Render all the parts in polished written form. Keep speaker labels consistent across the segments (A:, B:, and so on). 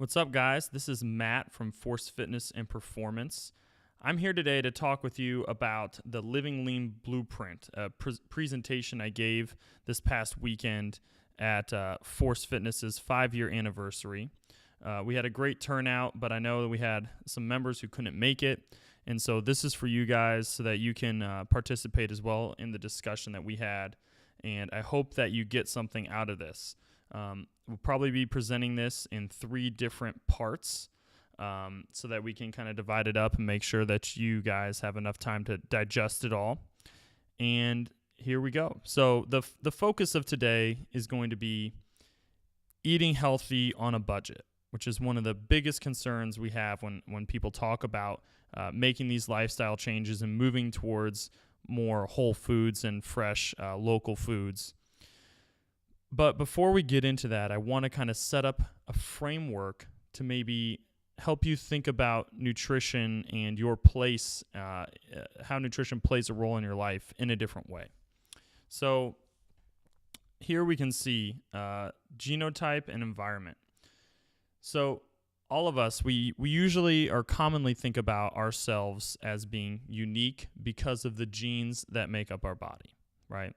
A: What's up, guys? This is Matt from Force Fitness and Performance. I'm here today to talk with you about the Living Lean Blueprint, a presentation I gave this past weekend at Force Fitness's 5-year anniversary. We had a great turnout, but I know that we had some members who couldn't make it, and so this is for you guys so that you can participate as well in the discussion that we had, and I hope that you get something out of this. We'll probably be presenting this in 3 different parts so that we can kind of divide it up and make sure that you guys have enough time to digest it all. And here we go. So the focus of today is going to be eating healthy on a budget, which is one of the biggest concerns we have when people talk about making these lifestyle changes and moving towards more whole foods and fresh local foods. But before we get into that, I want to kind of set up a framework to maybe help you think about nutrition and your place, how nutrition plays a role in your life in a different way. So here we can see genotype and environment. So all of us, we usually or commonly think about ourselves as being unique because of the genes that make up our body, right?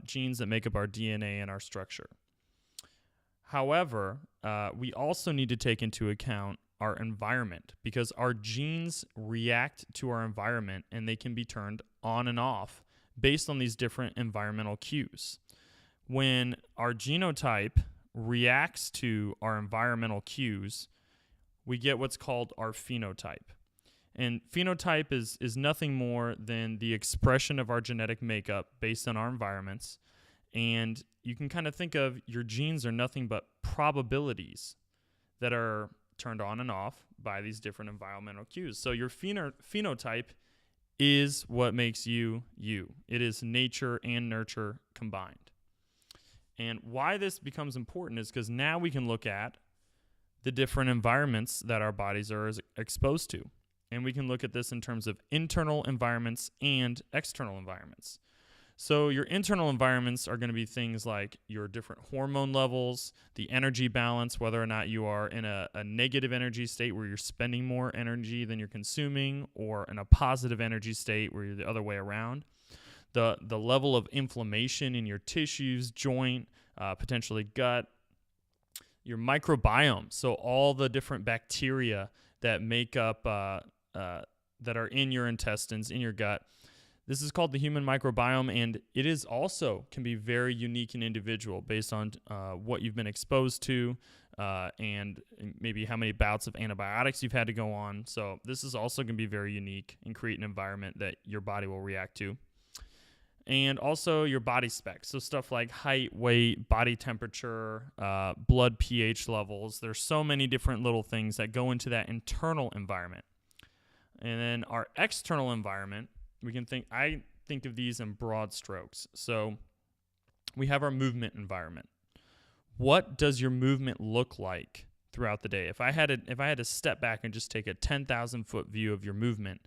A: Genes that make up our DNA and our structure. However, we also need to take into account our environment because our genes react to our environment and they can be turned on and off based on these different environmental cues. When our genotype reacts to our environmental cues, we get what's called our phenotype. And phenotype is nothing more than the expression of our genetic makeup based on our environments. And you can kind of think of your genes are nothing but probabilities that are turned on and off by these different environmental cues. So your phenotype is what makes you, you. It is nature and nurture combined. And why this becomes important is because now we can look at the different environments that our bodies are exposed to. And we can look at this in terms of internal environments and external environments. So your internal environments are going to be things like your different hormone levels, the energy balance, whether or not you are in a negative energy state where you're spending more energy than you're consuming, or in a positive energy state where you're the other way around. The level of inflammation in your tissues, joint, potentially gut, your microbiome, so all the different bacteria that make up that are in your intestines, in your gut. This is called the human microbiome, and it is also can be very unique and individual based on what you've been exposed to and maybe how many bouts of antibiotics you've had to go on. So this is also going to be very unique and create an environment that your body will react to. And also your body specs, so stuff like height, weight, body temperature, blood pH levels. There's so many different little things that go into that internal environment. And then our external environment, I think of these in broad strokes. So we have our movement environment. What does your movement look like throughout the day? If I had to step back and just take a 10,000-foot view of your movement,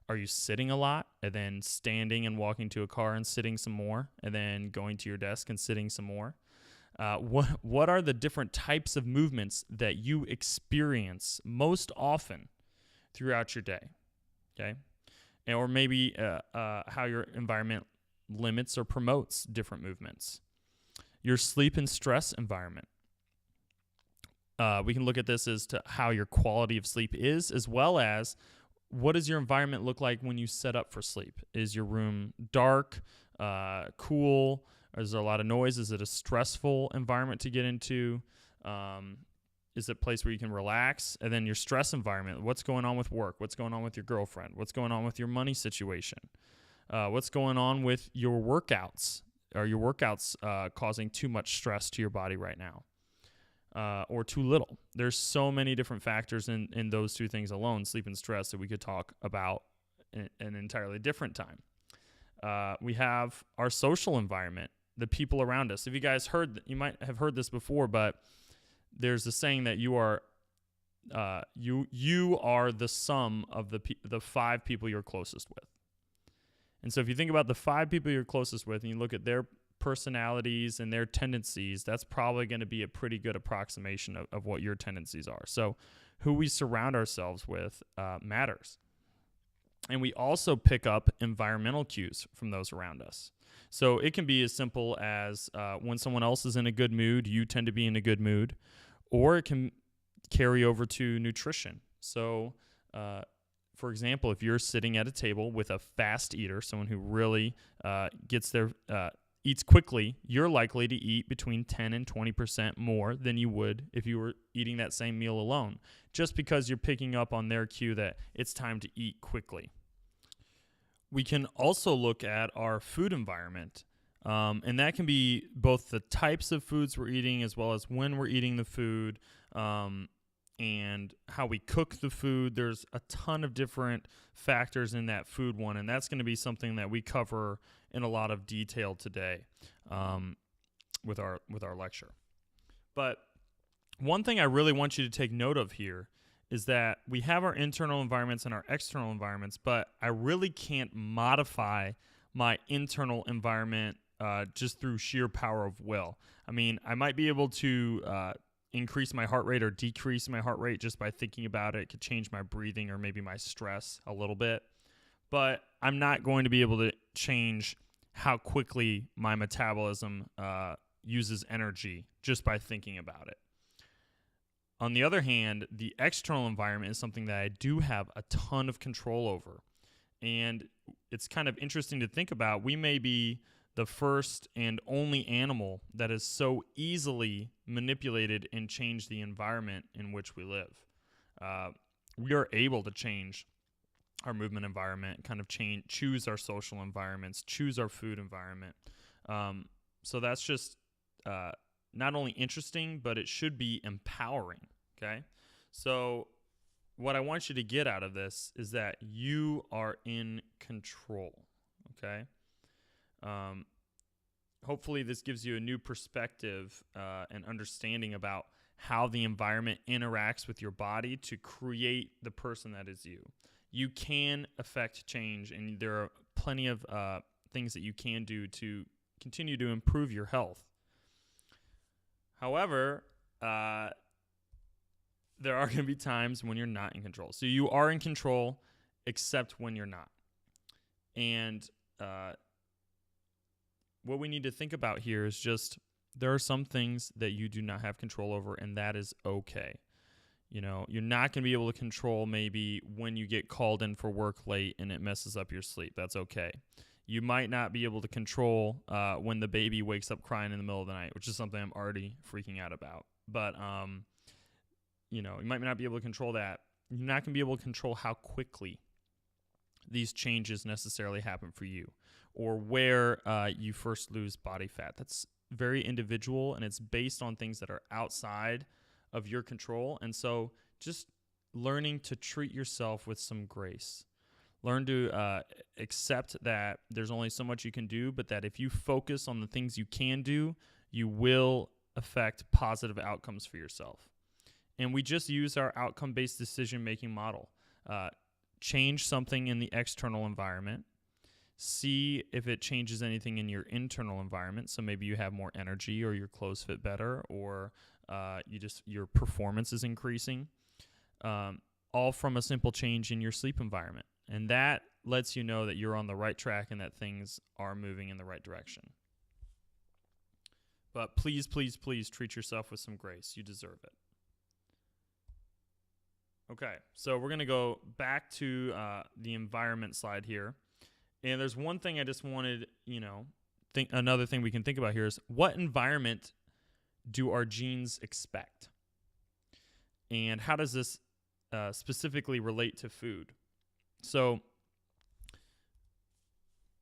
A: are you sitting a lot and then standing and walking to a car and sitting some more and then going to your desk and sitting some more? What are the different types of movements that you experience most often throughout your day? Okay, or maybe how your environment limits or promotes different movements. Your sleep and stress environment. We can look at this as to how your quality of sleep is, as well as what does your environment look like when you set up for sleep? Is your room dark, cool? Is there a lot of noise? Is it a stressful environment to get into? Is it a place where you can relax? And then your stress environment. What's going on with work? What's going on with your girlfriend? What's going on with your money situation? What's going on with your workouts? Are your workouts causing too much stress to your body right now? Or too little? There's so many different factors in those two things alone, sleep and stress, that we could talk about in an entirely different time. We have our social environment, the people around us. If you guys you might have heard this before, but there's a saying that you are the sum of the 5 people you're closest with. And so if you think about the 5 people you're closest with and you look at their personalities and their tendencies, that's probably going to be a pretty good approximation of what your tendencies are. So who we surround ourselves with matters. And we also pick up environmental cues from those around us. So it can be as simple as when someone else is in a good mood, you tend to be in a good mood, or it can carry over to nutrition. So, for example, if you're sitting at a table with a fast eater, someone who really eats quickly, you're likely to eat between 10 and 20% more than you would if you were eating that same meal alone, just because you're picking up on their cue that it's time to eat quickly. We can also look at our food environment, and that can be both the types of foods we're eating as well as when we're eating the food, and how we cook the food. There's a ton of different factors in that food one, and that's going to be something that we cover in a lot of detail today with our lecture. But one thing I really want you to take note of here is that we have our internal environments and our external environments, but I really can't modify my internal environment just through sheer power of will. I mean, I might be able to increase my heart rate or decrease my heart rate just by thinking about it. It could change my breathing or maybe my stress a little bit, but I'm not going to be able to change how quickly my metabolism uses energy just by thinking about it. On the other hand, the external environment is something that I do have a ton of control over. And it's kind of interesting to think about. We may be the first and only animal that is so easily manipulated and change the environment in which we live. We are able to change our movement environment, kind of choose our social environments, choose our food environment. So that's just not only interesting, but it should be empowering, okay? So what I want you to get out of this is that you are in control, okay? Hopefully this gives you a new perspective and understanding about how the environment interacts with your body to create the person that is you. You can affect change, and there are plenty of things that you can do to continue to improve your health. However, there are going to be times when you're not in control. So you are in control, except when you're not. And what we need to think about here is just there are some things that you do not have control over, and that is okay. You know, you're not going to be able to control maybe when you get called in for work late and it messes up your sleep. That's okay. You might not be able to control when the baby wakes up crying in the middle of the night, which is something I'm already freaking out about. But, you know, you might not be able to control that. You're not going to be able to control how quickly these changes necessarily happen for you or where you first lose body fat. That's very individual, and it's based on things that are outside of your control. And so just learning to treat yourself with some grace. Learn to accept that there's only so much you can do, but that if you focus on the things you can do, you will affect positive outcomes for yourself. And we just use our outcome-based decision-making model. Change something in the external environment. See if it changes anything in your internal environment. So maybe you have more energy, or your clothes fit better, or your performance is increasing. All from a simple change in your sleep environment. And that lets you know that you're on the right track and that things are moving in the right direction. But please, please, please treat yourself with some grace. You deserve it. Okay, so we're going to go back to the environment slide here. And there's one thing I just wanted, another thing we can think about here is what environment do our genes expect? And how does this specifically relate to food? So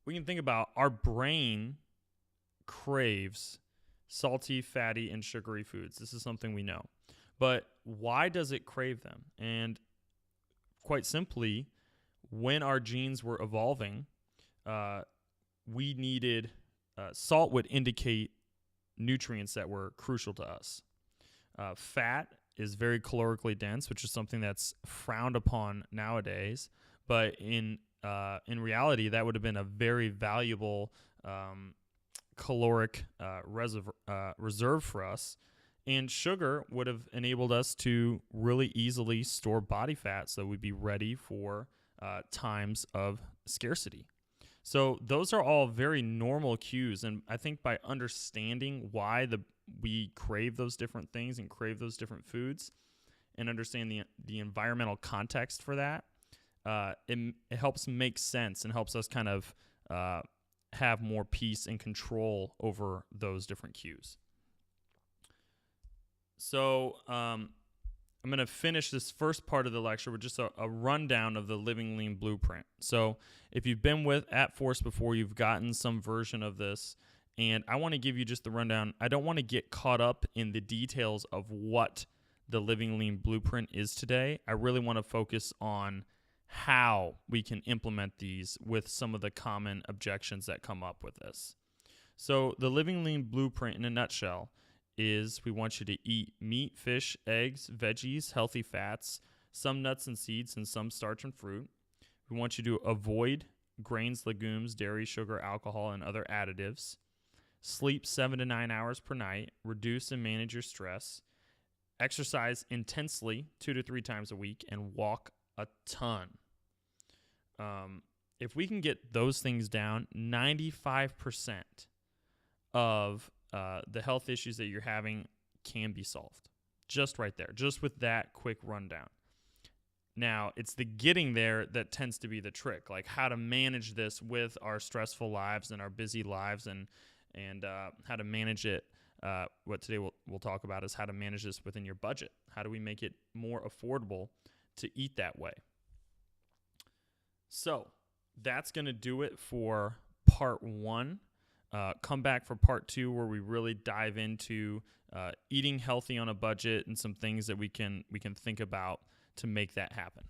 A: we can think about our brain craves salty, fatty, and sugary foods. This is something we know. But why does it crave them? And quite simply, when our genes were evolving, we needed salt would indicate nutrients that were crucial to us. Fat is very calorically dense, which is something that's frowned upon nowadays. But in reality, that would have been a very valuable caloric reserve for us. And sugar would have enabled us to really easily store body fat so we'd be ready for times of scarcity. So those are all very normal cues. And I think by understanding why we crave those different things and crave those different foods and understand the environmental context for that, it helps make sense and helps us kind of have more peace and control over those different cues. So I'm going to finish this first part of the lecture with just a rundown of the Living Lean Blueprint. So if you've been at Force before, you've gotten some version of this, and I want to give you just the rundown. I don't want to get caught up in the details of what the Living Lean Blueprint is today. I really want to focus on how we can implement these with some of the common objections that come up with this. So the Living Lean Blueprint in a nutshell is we want you to eat meat, fish, eggs, veggies, healthy fats, some nuts and seeds, and some starch and fruit. We want you to avoid grains, legumes, dairy, sugar, alcohol, and other additives. Sleep 7 to 9 hours per night. Reduce and manage your stress. Exercise intensely 2 to 3 times a week, and walk a ton. If we can get those things down, 95% of the health issues that you're having can be solved. Just right there, just with that quick rundown. Now, it's the getting there that tends to be the trick, like how to manage this with our stressful lives and our busy lives, and how to manage it. What today we'll talk about is how to manage this within your budget. How do we make it more affordable to eat that way? So that's going to do it for part 1. Come back for part 2, where we really dive into eating healthy on a budget and some things that we can think about to make that happen.